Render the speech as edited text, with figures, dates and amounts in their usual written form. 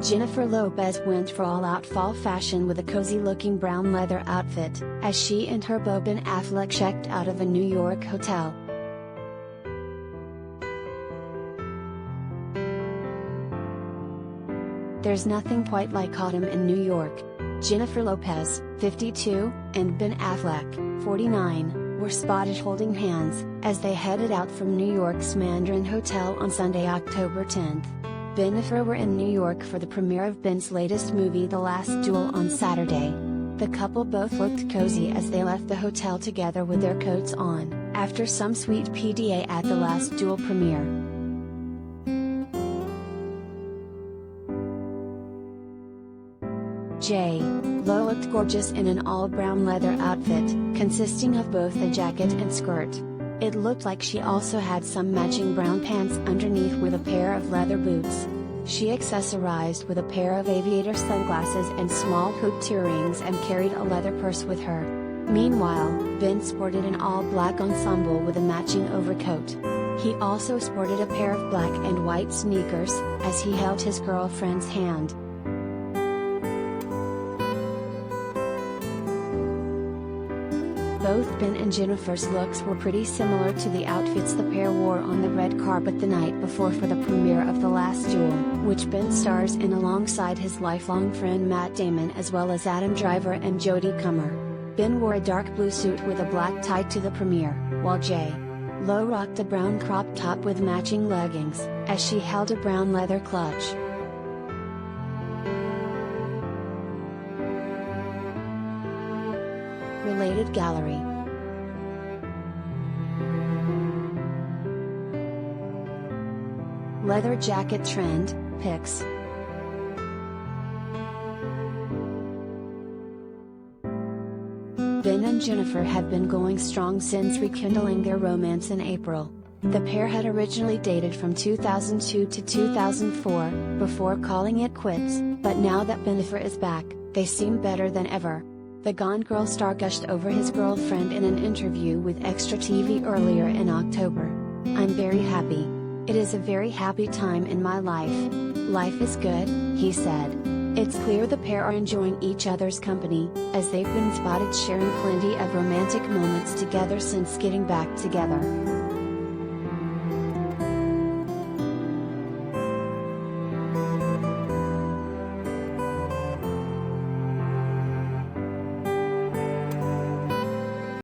Jennifer Lopez went for all-out fall fashion with a cozy-looking brown leather outfit, as she and her beau Ben Affleck checked out of a New York hotel. There's nothing quite like autumn in New York. Jennifer Lopez, 52, and Ben Affleck, 49, were spotted holding hands, as they headed out from New York's Mandarin Hotel on Sunday, October 10. Bennifer were in New York for the premiere of Ben's latest movie The Last Duel on Saturday. The couple both looked cozy as they left the hotel together with their coats on, after some sweet PDA at the Last Duel premiere. J.Lo looked gorgeous in an all-brown leather outfit, consisting of both a jacket and skirt. It looked like she also had some matching brown pants underneath with a pair of leather boots. She accessorized with a pair of aviator sunglasses and small hooped earrings and carried a leather purse with her. Meanwhile, Ben sported an all-black ensemble with a matching overcoat. He also sported a pair of black and white sneakers, as he held his girlfriend's hand. Both Ben and Jennifer's looks were pretty similar to the outfits the pair wore on the red carpet the night before for the premiere of The Last Duel, which Ben stars in alongside his lifelong friend Matt Damon as well as Adam Driver and Jodie Comer. Ben wore a dark blue suit with a black tie to the premiere, while J.Lo rocked a brown crop top with matching leggings, as she held a brown leather clutch. Related gallery. Leather jacket trend, pics. Ben and Jennifer have been going strong since rekindling their romance in April. The pair had originally dated from 2002 to 2004, before calling it quits, but now that Bennifer is back, they seem better than ever. The Gone Girl star gushed over his girlfriend in an interview with Extra TV earlier in October. "I'm very happy. It is a very happy time in my life. Life is good," he said. It's clear the pair are enjoying each other's company, as they've been spotted sharing plenty of romantic moments together since getting back together.